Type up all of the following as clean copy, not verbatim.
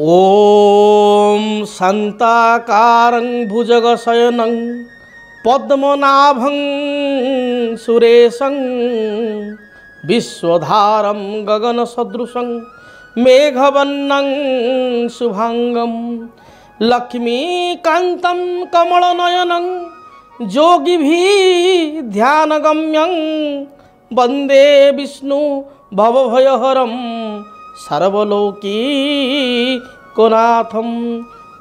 ओम शांताकारं भुजगशयनं पद्मनाभं सुरेशं विश्वधारं गगनसदृशं मेघवर्णं शुभांगं लक्ष्मीकान्तं कमलनयनं योगिभिः ध्यानगम्यं वन्दे विष्णु भवभयहरं सर्वलोकीकनाथं।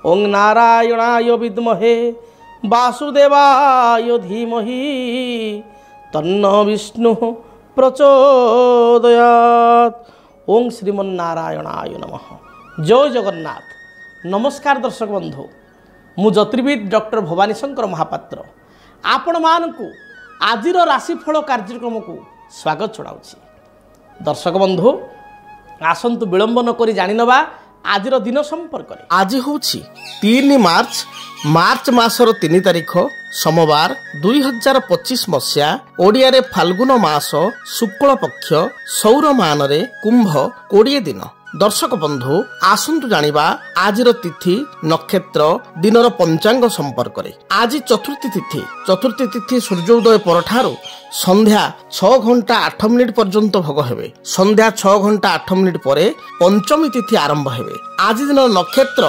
ओं नारायणाय विद्महे वासुदेवाय धीमहि तन्नो विष्णुः प्रचोदयात्। ओं श्रीमन्नारायणाय नमः। जय जगन्नाथ। नमस्कार दर्शक बंधु, मु ज्योतिर्विद डॉक्टर भवानी शंकर महापात्र आपण मानकु आजिर राशिफल कार्यक्रम को स्वागत छड़ाऊँगी। दर्शक बंधु आसंतु विलंब न करी जानिनबा आजिर दिन संपर्क में। आज हूँ 3 मार्च मासर 3 तारिख सोमवार 2025 मसीहा ओडिया रे फाल्गुन मास शुक्ल पक्ष सौर मान रे कुंभ 20 दिन। दर्शक बंधु आसंतु जानिबा आजिर तिथि नक्षत्र दिनर पंचांग संपर्क में। आज चतुर्थी तिथि सूर्योदय परठारु संध्या 6 घंटा 8 मिनिट पर्यंत भोग हेबे। संध्या 6 घंटा 8 मिनिट परे पंचमी तिथि आरंभ हेबे। आज दिन नक्षत्र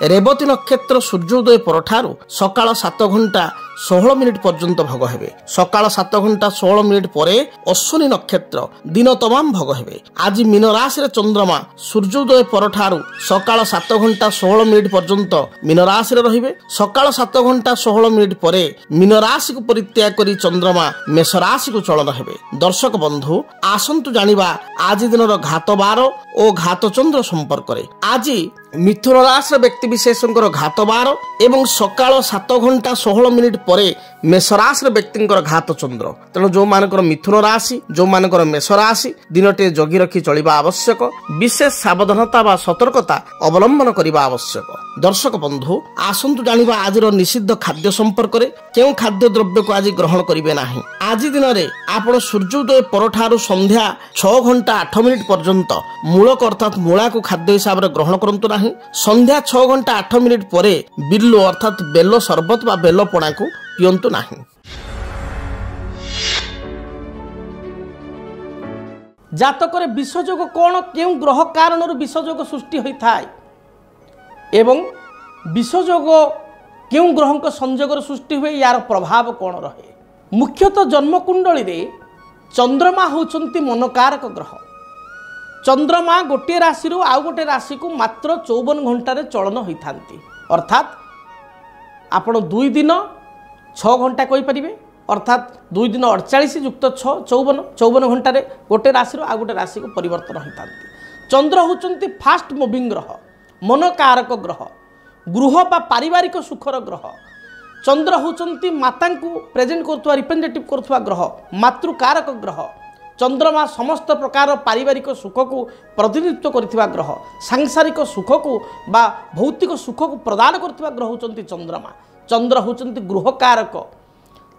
रेवती नक्षत्र सूर्योदय परठारु सकाळ 7 घंटा 16 मिनिट पर्यंत भोग हेबे। सकाळ 7 घंटा 16 मिनिट परे अश्विनी नक्षत्र दिन तमाम भोग हेबे। आज मीन राशि रे चंद्रमा सूर्योदय परठारु सकाळ 7 घंटा 16 मिनिट पर्यंत मीन राशि रे रहिबे। सकाळ 7 घंटा 16 मिनिट परे मीन राशि को परित्याग करी चंद्रमा मेष राशि को चलन हेबे। दर्शक बंधु आसंतु जानिबा आज दिनर घात बार और घात चंद्र संपर्क में। आज मिथुन राशि व्यक्ति विशेषकर घात बार एवं सकाळ 7 घंटा 16 मिनिट परे मेष राशि व्यक्ति घात चंद्र। तेणु जो मानकर मिथुन राशि जो मानकर मेष राशि दिनटे जगी रखी चलिबा आवश्यक। विशेष सावधानता व सतर्कता अवलंबन करबा आवश्यक। दर्शक बंधु आसंतु जानिबा आजिर निषिद्ध खाद्य संपर्क में। केउ खाद्य द्रव्य को आज ग्रहण करिवे नाही। आज दिन रे आपण सूर्योदय परठारु संध्या 6 घंटा 8 मिनिट पर्यंत मूलक अर्थात मूला को खाद्य हिसाब रे ग्रहण करंतु नाही। संध्या 6 घंटा 8 मिनिट परे बिल्लो अर्थात बेलो शरबत बा बेलो पणा को पियंतु नाही। जातकरे विषयोग कौन केउ ग्रह कारण विषयोग सृष्टि होता है एवं विषयोग केउ ग्रह संयोग सृष्टि हुए यार प्रभाव कौन रहे। मुख्यतः जन्मकुंडली रे चंद्रमा होचंती मनकारक ग्रह। चंद्रमा गोटे राशि रु आउ गोटे राशि को मात्र 54 घंटे चलन होता अर्थात आपण 2 दिन 6 घंटा कही पारिबे अर्थात 2 दिन 48 युक्त 6 54 घंटे गोटे राशि रु आउ गोटे राशि को परिवर्तन होता। चंद्र होचंती फास्ट मूविंग ग्रह, मनकारक ग्रह, गृह बा पारिवारिक सुखर ग्रह। चंद्र होचंती माता को प्रेजेंट करथुवा रिप्रेजेंटेटिव करथुवा ग्रह, मातृकारक ग्रह। चंद्रमा समस्त प्रकार पारिवारिक सुख को प्रतिनिधित्व करथिबा ग्रह, सांसारिक सुख को बा भौतिक सुख को प्रदान करथिबा ग्रह होचंती चंद्रमा। चंद्र होचंती गृहकारक।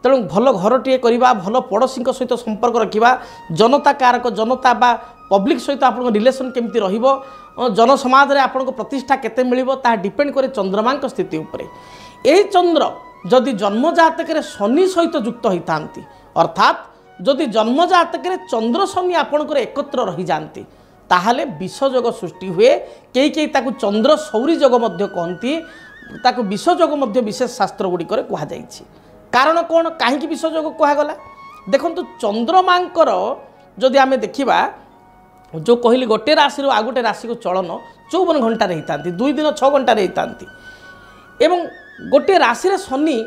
तेणु भल घरटीए करवा, भल पड़ोशी सहित संपर्क रखा, जनता कारक जनता बा पब्लिक सहित आप रिलेसन केमती रहिबो, जन समाज रे आपनको प्रतिष्ठा केते मिलिबो ता डिपेंड करे चंद्रमा स्थिति उपरे। एही चंद्र जदि जन्म जातक शनि सहित युक्त होइतांती अर्थात जदि जन्म जातक चंद्र शनि आपणकर एकत्र रही जाती ताहले विषयोग सृष्टि हुए। कई ताकू चंद्र सौरी जोग मध्य कहती, ताकू विषयोग मध्य विशेष शास्त्र गुड़िक कहुई। कारण कौन कहीं विषयोग कहगला देखु चंद्रमांकर जदि आम देखा जो कहली गोटे राशि रु आ गोटे राशि को चलन 54 घंटा होता, 2 दिन 6 घंटा होता एवं गोटे राशि शनि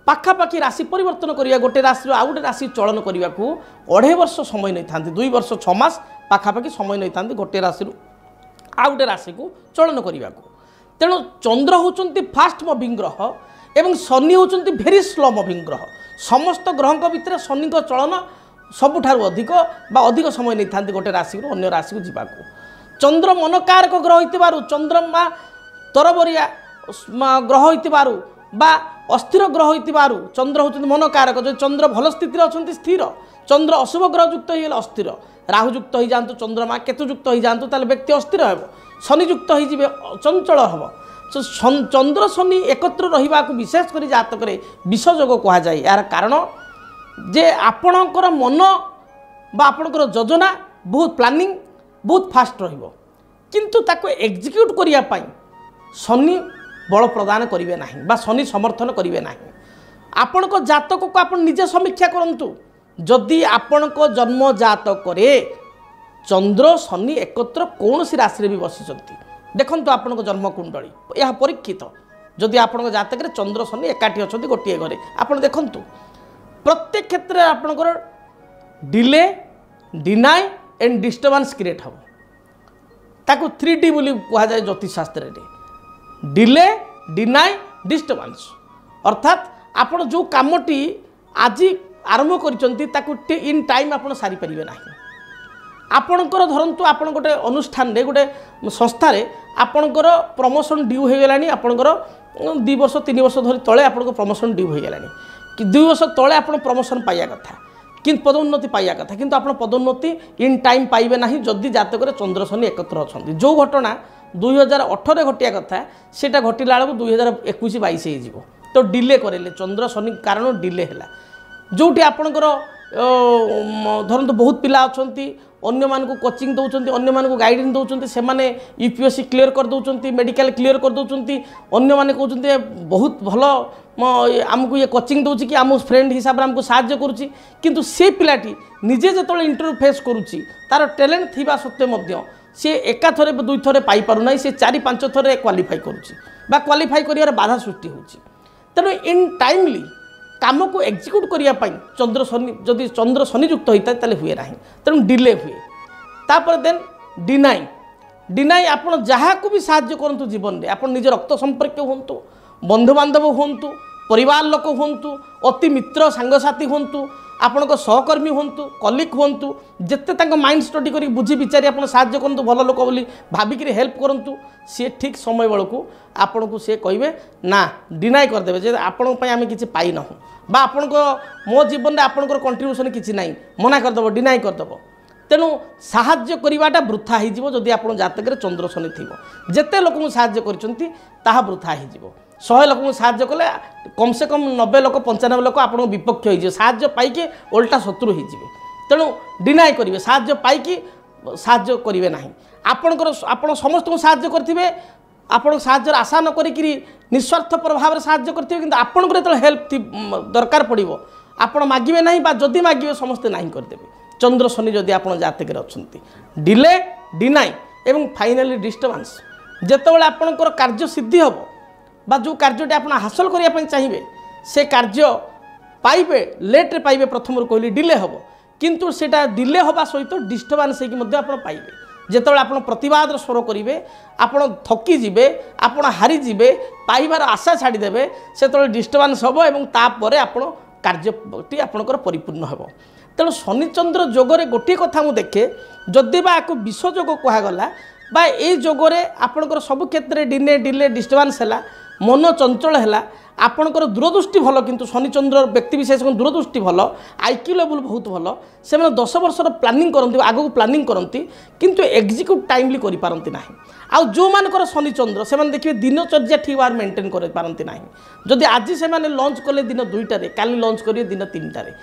पाखापाखि राशि परिवर्तन करिया गोटे राशि आउ गोटे राशि चलन करने को 2.5 वर्ष समय नहीं था, 2 वर्ष 6 मास पाखापाखि समय नहीं था गोटे राशि आउ गोटे राशि को चलन करने को। तेणु चंद्र होचंती फास्ट मूविंग ग्रह एवं शनि होचंती भेरी स्लो मूविंग ग्रह। समस्त ग्रह भितर शनि चलन सबुठारु अधिक बा अधिक समय नहीं था गोटे राशि अन्य राशि को जीवा। चंद्र मनकारक ग्रह होइतिबारु चंद्रमा तरबरिया ग्रह होइतिबारु बा अस्थिर ग्रह होइतिबारु चंद्र होचंती मन कारक जो चंद्र भल स्थिति अछंती स्थिर चंद्र अशुभ ग्रह युक्त हो अस्थिर राहु युक्त हो जातु चंद्रमा केतु युक्त हो जातु ताले व्यक्ति अस्थिर हेबो शनि युक्त हो जिवे चंचल हेबो चंद्र शनि एकत्र रहिबा को विशेष करी जातक रे विषयोग कहा जाय यार कारण जे आपणकर मन बा आपणकर योजना बहुत प्लानिंग बहुत फास्ट रहिबो किंतु ताको एग्जीक्यूट करिया पई शनि बल प्रदान करिवे नाही बा शनि समर्थन करिवे नाही आपण को जातक को आपण निजे समीक्षा करंतु जदि आपण को जन्म जातक रे चंद्र शनि एकत्र कौन सी राशि रे भी बसिसंती देखंतु आपण को जन्म कुंडली यह परीक्षित जदि आपण जातक रे चंद्र शनि एकाठी अछंती गोटिए घरे आपण देखंतु प्रत्येक क्षेत्र में आपणकर delay deny and disturbance create हम ताकू 3D बोली कहा जाए ज्योतिष शास्त्र रे डिले डिनाय डिस्टर्बेंस अर्थात आपण जो कामटी आज आरंभ करिसंती ताकू इन टाइम आपण सारी परिबे नाही आपणकर धरंतु आपण गोटे अनुष्ठान रे गोटे संस्था रे आपणकर प्रमोशन ड्यू हो गलानी आपणकर 2 वर्ष 3 वर्ष धरि तळे आपणको प्रमोशन ड्यू हो गलानी कि 2 वर्ष तले आप प्रमोशन पाइया कथा कि पदोन्नति पाइया कथा किंतु आप पदोन्नति इन टाइम पाइबे नहीं जदि जातक चंद्र शनि एकत्र अच्छा जो घटना 2018 घटिया कथा सेटा घटिला बेलू 2021-22 हो तो डिले करेले चंद्र शनि कारण डिले है जोटी आपणकर धरतु बहुत पिला अच्छा अन्य मानक कोचिंग दौरान अन्य मानक गाइडेंस दौरान से मैंने यूपीएससी क्लीयर कर दौरान मेडिकल क्लीयर कर दौरान अन्य माने कहते बहुत भल आमको ये कोचिंग दूसरी कि आम फ्रेंड हिसाब से आमको साहाय्य करुच्ची किंतु से पिलाटी निजे जो इंटरव्यू फेस करुच्ची तार टैलेंट थिबा सत्वे सी एका थरे दुई थरे पाई पारुना सी 4-5 थरे क्वालिफाई करुच्ची बा क्वालिफाई करियार बाधा सृष्टि होची तेणु इन टाइमली काम को एक्जिक्यूट करने चंद्र शनि जदि चंद्र शनि युक्त होता है ताले हुए ना तेणु डिले हुए तापर देन डिनाई डिनाई आपण जहाँ को भी साहाय्य करंतु जीवन में आपण निज रक्त संपर्क हूँ बंधु बांधव हूँ परिवार लोक हूँ अति मित्र सांगसाथी हूँ आपण सहकर्मी हूँ कलिग हूँ जिते माइंड स्टडी कर बुझी विचारी आप साहाय्य करूँ भल लोक बोली भाविक हेल्प करूँ सी ठीक समय बेलू आपण को सी कहे ना डिनाई करदे जे आपण आम कि पाई ना बा आपण मो जीवन में आपंकर कंट्रीब्यूशन किसी ना मना करदेव डिनाई करदेव तेणु साहाय्य करवाटा वृथा होदी आप जातक चंद्र शनि थी जिते लोक साहाय्य कर वृथा हो 100 लोक साहाय्य कले कम से कम 90 लोक 95 लोक आप विपक्ष हो साहाय्य पाई ओल्टा शत्रु हो तेणु डिनाई करेंगे साहाय्य पाई साहाय्य करेंगे ना आपणकर आप समस्त साहाय्य करेंगे आपण साहाय्य आशा न करी निस्वार्थ प्रभाव साहाय्य करेंगे कि आपंकर जो हेल्प दरकार पड़ो आप मागे ना जदि मागे समस्ते ना करदेवे चंद्र शनि जदि आप जातक अच्छा डिले डिनाई एवं फाइनाली डिस्टर्बेंस जितेबाला आपंकर कार्य सिद्धि हम बा जो कार्योटी आप हासिल करने चाहिए से कार्य पाइबे लेट्रे पाइबे प्रथम कहली डिले हम किंतु सेटा डिले हवा सहित डिस्टर्बेंस होकर पाइबे जितेबाला आप प्रतिवाद स्वर करेंगे आप थकी जीवे आप हारी जीवे पाइबार आशा छाड़देवे से डिस्टर्बेंस हम और तापर आप कार्यटी आपणकर परिपूर्ण हो तेणु शनिचंद्र जोगरे गोटे कथा मुझे देखे जदि बा विषयोग कहगला बा ये जोगरे आपणकर सब क्षेत्र में डिले डिले डिस्टर्बेंस है मन चंचल है आपणकर दूरदृष्टि भल किंतु शनिचंद्र व्यक्ति विशेष दूरदृष्टि भल आईक्यू लेवल बहुत भल से 10 वर्षर प्लानिंग करती आगू प्लानिंग करती किंतु एग्जीक्यूट टाइमली करपारती ना आउ जो मानकर शनिचंद्र से देखिए दिनचर्या ठीक भाव मेंटेन कर पारती ना जदि आज से लंच कले दिन 2टारे काली लंच करेंगे दिन 3टारे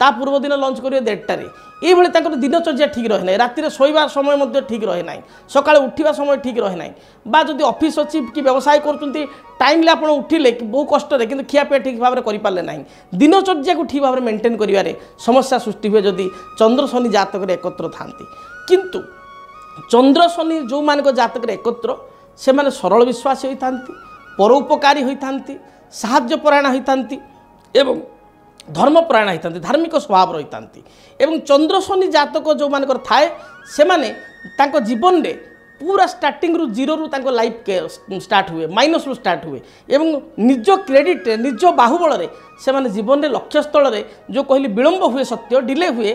ता पूर्व दिन लंच करेंगे 1:30टारे ये दिनचर्या ठीक रहे ना राति शोवा समय ठीक रहे ना सका उठा समय ठीक रहे ना बा जदि ऑफिस अच्छी कि व्यवसाय कर टाइमली आप उठिले बहुत कष्ट कि खियापिया ठीक भाव में करें ना दिनचर्या को ठीक भाव में मेंटेन कर समस्या सृष्टि हुए जदि चंद्र शनि जातक एकत्र था किंतु चंद्र शनि जो मान जातक एकत्र से माने सरल विश्वासी होता परोपकारी होता साहाय्यपरायण होता एवं धर्मपरायण होता धार्मिक स्वभाव रही था एवं चंद्र शनि जातक जो मानकर थाए से माने जीवन में पूरा स्टार्टिंग रु जीरो रु लाइफ स्टार्ट हुए माइनस रु स्टार्ट हुए एवं निज क्रेडिट निज बाहुबल से माने जीवन में लक्ष्य स्थल जो कहली विलंब हुए सत्य डिले हुए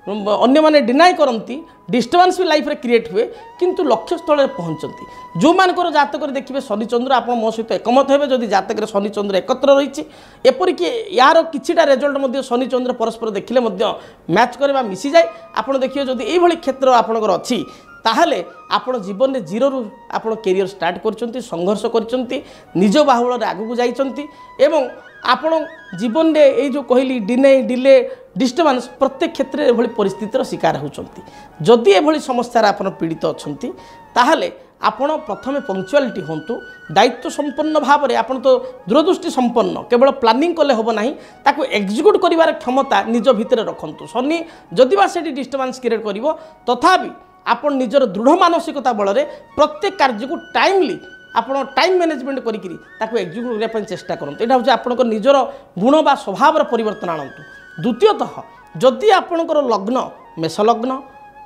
अन्य माने डिनाई करती डिस्टर्बांस भी लाइफ रे क्रिएट हुए किंतु लक्ष्य स्थल में पहुँचती जो मानकर जातक देखिए शनि चंद्र आप मो सहित एकमत हे जदि जातक शनि चंद्र एकत्र रही एपरिक यार किछिटा रिजल्ट शनि चंद्र परस्पर देखिले मैच करवा मिसी जाए आप देखिए जदि यही क्षेत्र आपंकर अच्छी ताहले आपण जीवन में जीरो रु आपण कैरियर स्टार्ट करचंती संघर्ष करचंती निज बाहुल आगू जाइचंती एवं आपण जीवन में ये जो कहली डिले डिस्टर्बांस प्रत्येक क्षेत्र में एभली परिस्थितिर शिकार होचंती जदि एभली समस्या आपण पीड़ित अछंती ताहले आपण प्रथमे पंक्चुअलिटी होंतु दायित्व संपन्न भाव में आपण तो दूरदृष्टि संपन्न केवल प्लानिंग कले होब नाही ताकू एग्जीक्यूट करिवार क्षमता निज भितर रखंतु शनि जदिवा सेठी डिस्टर्बांस क्रिएट करिवो तथापि आपण निजर दृढ़ मानसिकता बल प्रत्येक कार्य को टाइमली आपण टाइम मैनेजमेंट करिकरी ताकू एग्जीक्यूट करने चेष्टा करते यहाँ हूँ आपंकर निजर गुण बा स्वभाव परिवर्तन आणतु द्वितीयतः जदि आपणकर लग्न मेष लग्न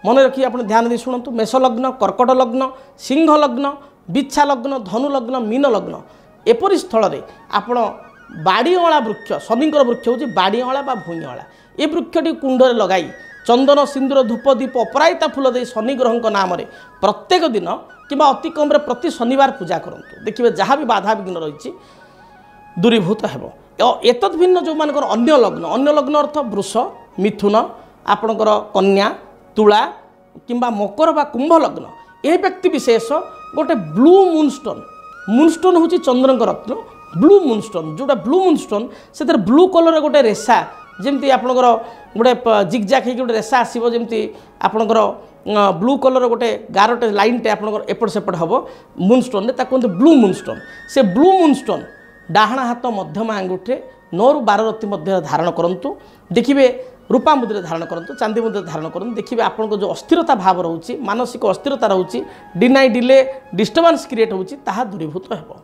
मन रखिए आप ध्यान दे शुणु मेष लग्न कर्कट लग्न सिंह लग्न बिच्छा लग्न धनु लग्न मीन लग्न एपरी स्थल में आपण बाड़ीअला वृक्ष शनिकर वृक्ष हूँ बाड़ीअला बा भूईअला ये वृक्षटी कुंडे लगाई चंदन सिंदूर धूप दीप अपराजिता फूल दे शनि ग्रह नाम प्रत्येक दिन कि अति कम प्रति शनिवार पूजा करूँ देखिए जहाँ भी बाधा विघ्न रही दूरीभूत हो एतद् भिन्न जो मानकर अन्य लग्न अर्थ वृष मिथुन आपणकर कन्या तुला किंबा मकर बा कुंभ लग्न यह व्यक्ति विशेष गोटे ब्लू मूनस्टोन हूँ चंद्रन रत्न ब्लू मूनस्टोन जोटा ब्लू मूनस्टोन से ब्लू कलर गोटे रेसा जमती आपणकर गोटे जिगजाक हो गोटे रेसा आसो जमी आपणकर ब्लू कलर गोटे गारटे लाइनटे आपणकर एपट सेपट हम मूनस्टोन कहते ब्लू मूनस्टोन से ब्लू मूनस्टोन डाहाण हाथ मध्यम आंगुठे 9 ରୁ 12 रत्ती मध्य धारण करूँ देखिए रूपा मुद्रा धारण करूँ चांदी मुद्रा धारण करूँ देखिए आपको जो अस्थिरता भाव रोचे मानसिक अस्थिरता रोचे डिनाई डिले डिस्टर्बांस क्रिएट होता दूरीभूत हो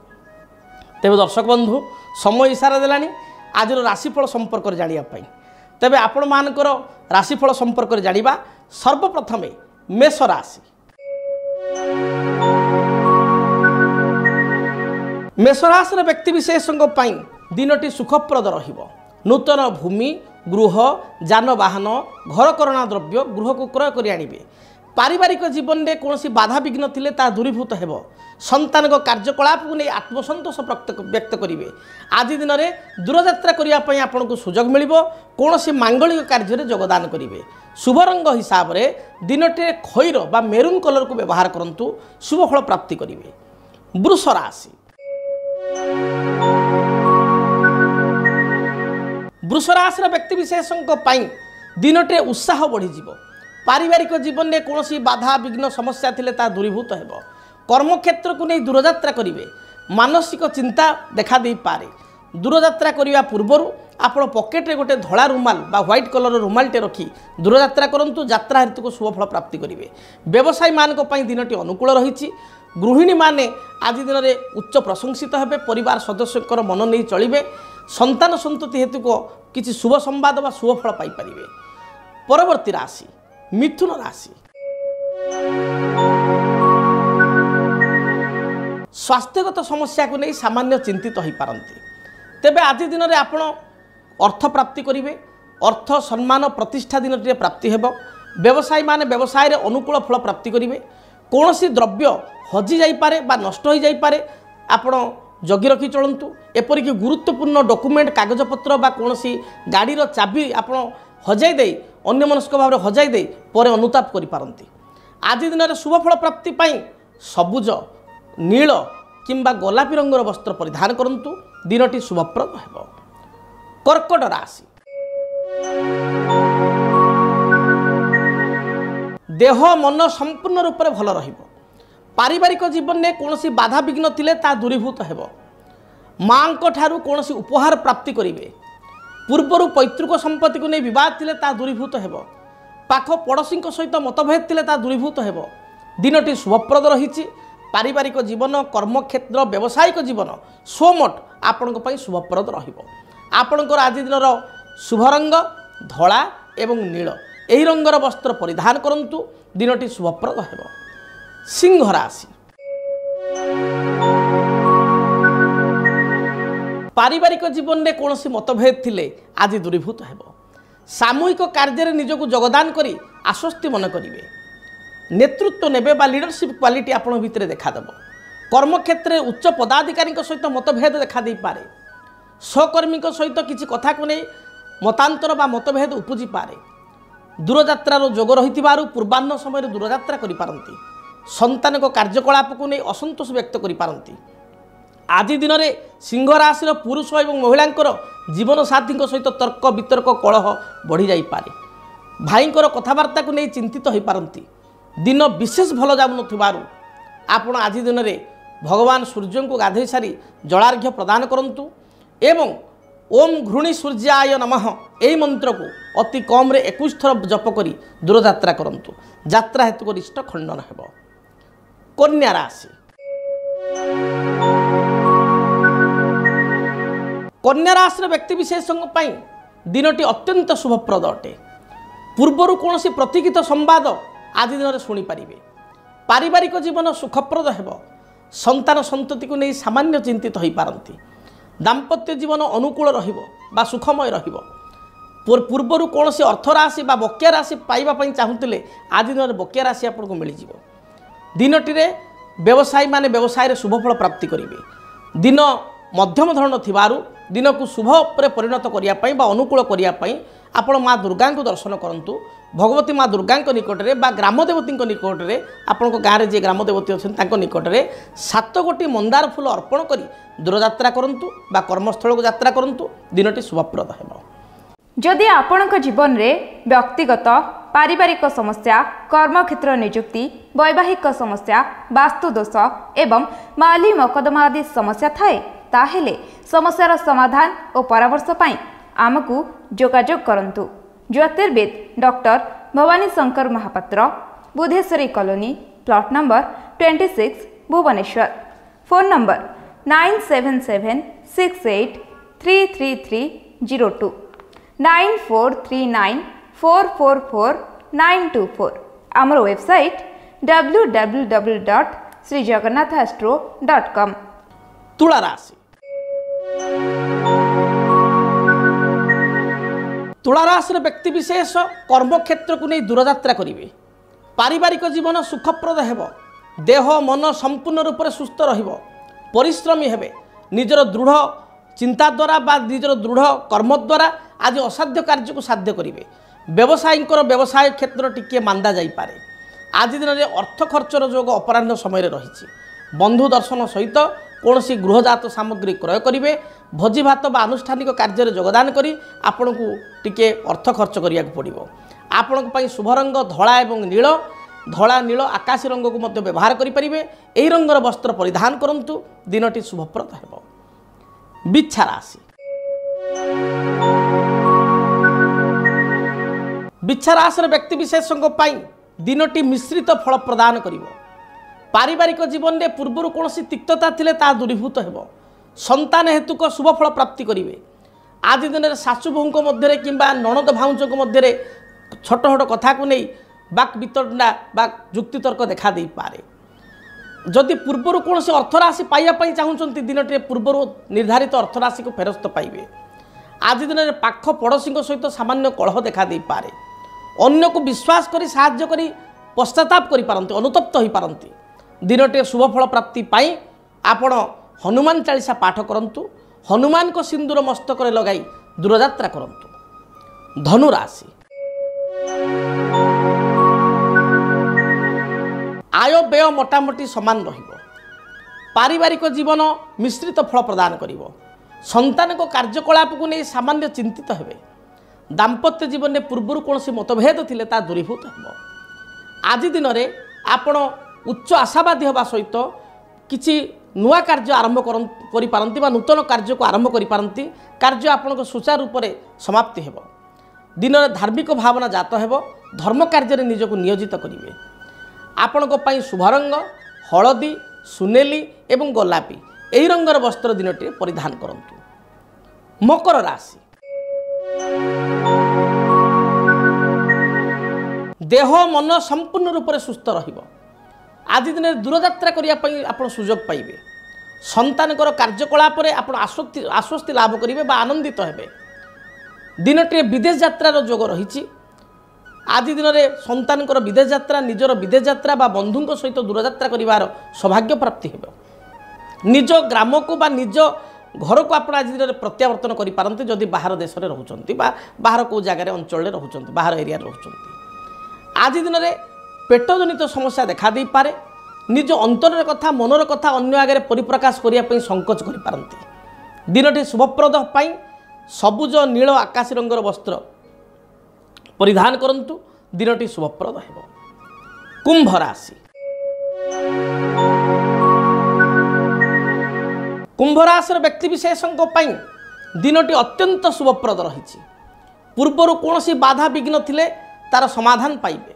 तेज दर्शक बंधु समय इशारा देलानी आज राशिफल संपर्क जानापी तेरे आपण मानकर राशिफल संपर्क जाना सर्वप्रथम मेष राशि मेष राशि व्यक्ति विशेषों दिनटी सुखप्रद रहिबो नूतन भूमि गृह जानवाहन घरकरणा द्रव्य गृह को क्रय कर आनिबे पारिवारिक जीवन में कौन बाधा विघ्न थिले ता दूरीभूत हेबो संतान कार्यकलाप को नहीं आत्मसंतोष व्यक्त करेंगे आज दिन में दूरयात्रा करने आपको सुजोग मिल कौन मांगलिक कार्य योगदान करेंगे शुभ रंग हिसाब से दिनटे खैर बा मेरून कलर को व्यवहार करूँ शुभ फल प्राप्ति करेंगे वृष राशि वृष राशि व्यक्ति विशेषों दिनटे उत्साह बढ़ी पारिवारिक जीवन में कौन बाधा विघ्न समस्या थिले ता दूरीभूत हेबो कर्मक्षेत्र को नहीं दूरयात्रा करेंगे मानसिक चिंता देखा दे पारे दूरयात्रा करने पूर्वर आप पकेट्रे गोटे धला रुमाल बा व्हाइट कलर रुमालटे रखी दूरयात्रा करूँ यात्रा हेतु को शुभ फल प्राप्ति करेंगे व्यवसायी मानक दिनटी अनुकूल रही गृहिणी माने आज दिन में उच्च प्रशंसित हेबे परिवार सदस्यों मन नहीं चलिए संतान संतति हेतु को किसी शुभ संवाद बा शुभ फल पाइपर परवर्ती राशि मिथुन राशि स्वास्थ्यगत समस्या को नहीं सामान्य चिंतित हो पारती तेबे आज दिन में आपण अर्थ प्राप्ति करेंगे अर्थ सम्मान प्रतिष्ठा दिन प्राप्ति हेब व्यवसायी माने व्यवसाय अनुकूल फल प्राप्ति करेंगे कौन सी द्रव्य हजि जाइपारे बा नष्ट हो जाइपारे आपण जगी रखी चलतु एपरिक गुरुत्वपूर्ण डॉक्यूमेंट कागजपत्र बा कौन सी गाड़ीर चाबी आप हजाई दे अन्य मनस्क भाव में हजाई दे पर अनुताप करिपारंती आज दिन में शुभफल प्राप्ति सबुज नील किंबा गोलापी रंगर वस्त्र परिधान करंतु दिनटी शुभप्रद हेब कर्कट राशि देह मन संपूर्ण रूप से भल रहिबो पारिवारिक जीवन में कौन बाधा विघ्न थिले ता दूरीभूत हेब माँ ठारू कौन उपहार प्राप्ति करेंगे पूर्वर पैतृक संपत्ति को नहीं बद थिले ता दूरीभूत हेब पाख पड़ोशी सहित मतभेद थिले ता दूरीभूत हेब दिनटी शुभप्रद रही पारिवारिक जीवन कर्मक्षेत्र व्यावसायिक जीवन स्वमट आपण शुभप्रद आपणकर आज दिन शुभ रंग धला एवं नील यही रंगर वस्त्र परिधान करंतु दिनटी शुभप्रद हेब सिंह राशि पारिवारिक जीवन में कौन मतभेद थिले आज दूरीभूत हेब सामूहिक कार्य निजक जोगदान करी आश्वस्ति मन करेंगे। नेतृत्व नेबे बा लीडरशिप क्वालिटी आपण भितर देखादेव। कर्मक्षेत्र में उच्च पदाधिकारी सहित मतभेद देखा दे पारे। सहकर्मी सहित किसी कथा को नहीं मतांतर बा मतभेद उपजी पारे। दूरयात्रार जोग रही पूर्वाह्न समय दूरयात्रा करिपारंती। संतान को कार्यकलाप को नहीं असंतोष व्यक्त करिपारंती। आज दिन में सिंह राशि पुरुष और महिला जीवन साथी सहित तर्क वितर्क कलह बढ़ी जापे। भाईंकर कथबार्ता को नहीं चिंतित हो पारती। दिन विशेष भल जाऊन आपण आज दिन में भगवान सूर्य को गाधे सारी जलार्घ्य प्रदान करंतु एवं ओम घृणी सूर्याय नमः यही मंत्र को अति कम 21 थर जप करी दूरयात्रा करंतु। यात्रा हेतु रिष्ट खंडन हेब। कन्या राशि कन्या राशि व्यक्ति विशेष दिनटी अत्यंत शुभप्रद अटे। पूर्वर कौन प्रतीकित संवाद आज दिन में शुणिपारे। पारिवारिक जीवन सुखप्रद हेब। संतान संतति को नहीं सामान्य चिंतित हो पारती। दाम्पत्य जीवन अनुकूल रहा सुखमय पूर्वर कौन अर्थ राशि बकेया राशि पाइबापी चाहूले आज दिन में बकेया राशि आपको मिल जाव। दिनटी व्यवसायी माने व्यवसाय शुभफल प्राप्ति करेंगे। दिन मध्यम धरण थिबारु दिन को शुभ पर परिणत करने अनुकूल करने आपण माँ दुर्गा को दर्शन करूँ। भगवती माँ दुर्गा निकट में बा ग्रामदेवती निकट में आपण गाँव में जी ग्रामदेवती अच्छे निकट में 7 गोटी मंदार फूल अर्पण कर दूरयात्रा करूँ बा कर्मस्थल को यात्रा करूँ। दिनटी शुभप्रद है। जदि आपणक जीवन में व्यक्तिगत पारिवारिक समस्या कर्मक्षेत्र नियुक्ति वैवाहिक समस्या वास्तुदोष एवं माली मकदमा आदि समस्या थाए ताहेले समस्यार समाधान और परामर्श पाई आमको जोगाजोग करंतु। ज्योतिर्विद doctor Bhavani Shankar Mahapatra, Budheswari colony, plot number 26, Bhubaneswar. Phone number 9776833302 9439444924। आमर वेबसाइट www.srijagannathastro.com। तुला राशि तुला राशि व्यक्ति विशेष कर्मक्षेत्र को नहीं दूरयात्रा करेंगे। पारिवारिक जीवन सुखप्रद हेब। देह मन संपूर्ण रूप से सुस्थ रहिब। परिश्रमी हेबे। निजर दृढ़ चिंता द्वारा बा निजर दृढ़ कर्म द्वारा आज असाध्य कार्य को साध्य करेंगे। व्यवसायी व्यवसाय क्षेत्र टिके मांदा जाइपारे। आज दिन में अर्थ खर्चर जोग अपराह्न समय रही। बंधु दर्शन सहित कौन गृहजात सामग्री क्रय करेंगे। भोजी भात बा आनुष्ठानिक कार्य जोगदान करी आपण को टिके अर्थ खर्च करिया पड़िबो। आपण पई शुभ रंग धला एवं नील। धला नील आकाशी रंग को मध्य व्यवहार करि परिबे। एही रंगर वस्त्र परिधान करंतु। दिनटी शुभप्रद हेबो। बिच्छा राशि बिच्छा राशि व्यक्ति विशेष दिनटी मिश्रित फल प्रदान करिबो। पारिवारिक जीवन में पूर्वर कौन तिक्तता थिले ता दूरीभूत हेब। संतान हेतुक शुभफल प्राप्ति करेंगे। आज दिन में शाशु बोहू मध्य कि नणद भाउज मध्य छोट छोट कथा को नहीं बाक वितंडा बा जुक्तितर्क देखा दे पारे। जदि पूर्वर कौन अर्थराशि पाइबापी चाहूँगी दिनटे पूर्वर निर्धारित अर्थराशि को फेरस्त पाइबे। आज दिन में पाख पड़ोशी सहित सामान्य कलह देखा दे पारे। अन्य को विश्वास करी साहाय्य करी पश्चाताप करि पारंती, अनुतप्त हो पारंती। दिनटे शुभफल प्राप्ति पाई आपण हनुमान चालीसा पाठ करंतु। हनुमान को सिंदूर मस्तक लगाई दूरयात्रा करंतु। धनु राशि आय व्यय मोटामोटी समान रहिबो। पारिवारिक जीवन मिश्रित फल प्रदान करिबो। संतान को कार्यकलाप को नहीं सामान्य चिंतित हेबे। दाम्पत्य जीवन में पूर्वर कौन मतभेद थिले ता दूरीभूत हेबो। आज दिन में आपण उच्च आशावादी होगा सहित किसी नुआ कार्य आरंभ करिपारंती बा नूतन कार्य को आरंभ करिपारंती। कार्य आपन सुचारू रूप से समाप्ति हेब। दिन में धार्मिक भावना जात हेब। धर्म कार्य निजक नियोजित करेंगे। आपण शुभ रंग हलदी, सुनेली एवं गोलापी यही रंगर वस्त्र दिनटी परिधान करंतु। मकर राशि देह मन संपूर्ण रूप से सुस्थ रहिब। आज दिन में दूरयात्रा करने आप सुजोग पाइबे। संतान कार्यकलाप आप आश्वस्ति लाभ करेंगे बा आनंदित हेबे। दिनटे विदेश यात्रार जोग रही। आदि दिन में सन्तानकर विदेश यात्रा निजर विदेश यात्रा बा बंधुओं सहित दूरयात्रा कर सौभाग्य प्राप्ति हो। निज ग्राम को बा निज घर को आप आज दिन में प्रत्यावर्तन करेंगे जदि बाहर देश में रोचंती बाहर को जगह अंचल रोचंती बाहर एरिया रोचंती। आज दिन में पेटजनित समस्या देखा दे पारे। निज अंतर कथा मनर कथा अन्य आगे परिप्रकाश करने संकोच करें। दिनटी शुभप्रद पाई सबुज नील आकाशी रंगर वस्त्र परिधान करंतु। दिनटी शुभप्रद हेबो। कुंभ राशि। कुंभ राशि व्यक्ति विशेषों दिनटी अत्यंत शुभप्रद रही। पूर्वर कौन बाधा विघ्न थिले तार समाधान पाइबे।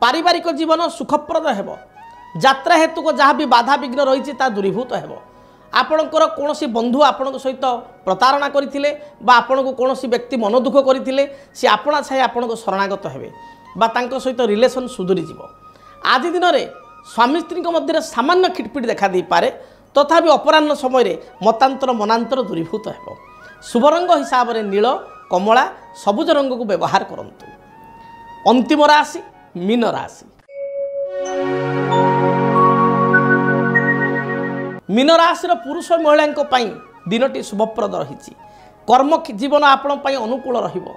पारिवारिक जीवन सुखप्रद हेबो। यात्रा हेतु को जहाँ भी बाधा विघ्न रही दूरीभूत हेबो। आपणकर कौन बंधु आपण सहित प्रतारणा करथिले बा आपण को कौन व्यक्ति मन दुख करथिले सी आपणा छाई आपण को शरणागत हेबे बा तांको सहित रिलेशन सुधुरी जीवो। आज दिन में स्वामी स्त्री मध्य सामान्य खिटपिट देखा दे पारे तथापि अपराह्न समय मतांतर मनांतर दूरीभूत हेबो। शुभ रंग हिसाब से नील कमला सबुज रंग को व्यवहार करंतु। अंतिम राशि मीन राशि। मीन राशि पुरुष महिला दिनटी शुभप्रद रही। कर्म जीवन आपण अनुकूल रहिबो।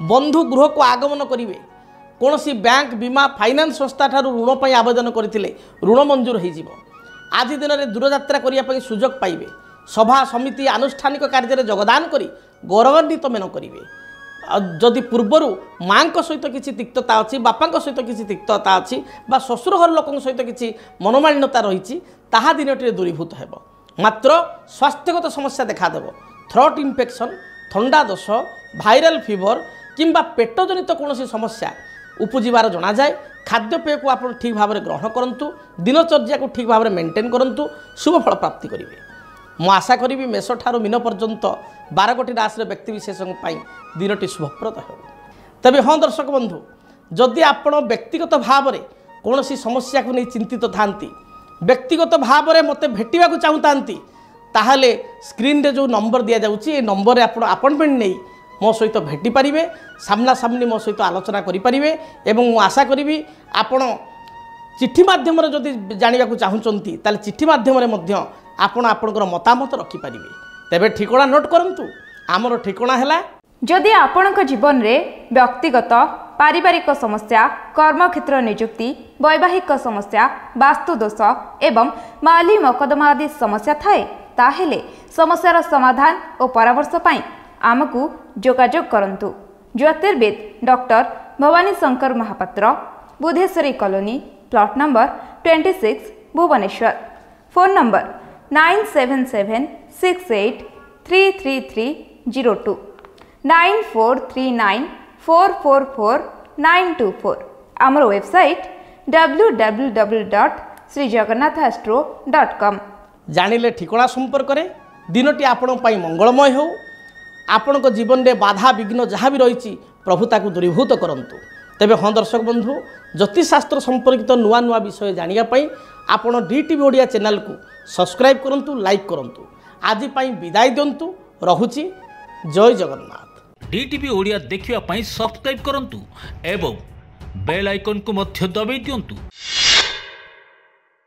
बंधु गृह को आगमन करेंगे। कौन बैंक बीमा फाइनान्स संस्था ठारू ऋण पर आवेदन करथिले ऋण मंजूर हो। आज दिन में दूरयात्रा करने सुजोग पाइबे। सभा समिति आनुष्ठानिक कार्य योगदान करी गौरवान्वित मेन करेंगे। जदि पूर्वर माँ सहित किसी तिक्तता अच्छी बापा सहित किसी तिक्तता अच्छी बा ससुर घर लोक सहित किसी मनोमालिन्यता रही ताहा दिनटी दूरीभूत हेबो। मात्र स्वास्थ्यगत समस्या देखादेव। थ्रोट इन्फेक्शन थंडा दोष भाइराल फीवर किंबा पेटजनित कौन समस्या उपजीवार जना जाए। खाद्यपेय को आप ठीक भाव में ग्रहण करूँ। दिनचर्या को ठीक भाव में मेंटेन करूँ। शुभ फल प्राप्ति करेंगे। मु आशा करी मेष ठारू मीन पर्यंत 12 गोटी राशि व्यक्ति विशेषों दिनटी शुभप्रद हो। तबे हाँ दर्शक बंधु जदि आपण व्यक्तिगत भाव में कौन समस्या को नहीं चिंतित थांती व्यक्तिगत भाव में मत भेटा चाहूँगी ताहले स्क्रीन रे जो नंबर दि जाऊँगी नंबर आप अपॉइंटमेंट नहीं मो सहित भेटी पारिबे। सामना सामनी मो सहित आलोचना करें। एवं मु आशा करी आपण चिट्ठी माध्यम जदि जानवा चाहूँगी ताले चिट्ठी माध्यम आपण आपणकर मतामत रखिपारे। तेबे ठिकଣା नोट करंतु। आमर ठिकଣା है जदि आपणक जीवन में व्यक्तिगत पारिवारिक समस्या कर्मक्षेत्र नियुक्ति वैवाहिक समस्या वास्तुदोष एवं माली मकदमा आदि समस्या थाए ताहेले समस्यार समाधान और परामर्श पाई आमकु जोगाजोग करंतु। ज्योतिर्विद doctor Bhavani Shankar Mahapatra Budheswari colony plot number 26 Bhubaneswar. Phone number 9776833302 9439444924। आमर वेबसाइट www.srijagannathastro.com। जानिले ठिकଣା संपर्क में दिनटी आपण मंगलमय हो। आपण जीवन में बाधा विघ्न जहाँ भी रही प्रभु ताकू दूरीभूत करंतु। तेबे हाँ दर्शक बंधु ज्योतिषशास्त्र संपर्कित नुआ नुआ विषय जानापी आपण DTV ओडिया चैनल को सब्सक्राइब करंतु लाइक करंतु। आज पाई विदाय दिंतु रहुची। जय जगन्नाथ। DTV ओडिया देखिवा पाई सब्सक्राइब करंतु एवं बेल आइकन को मध्य दबाई दियंतु।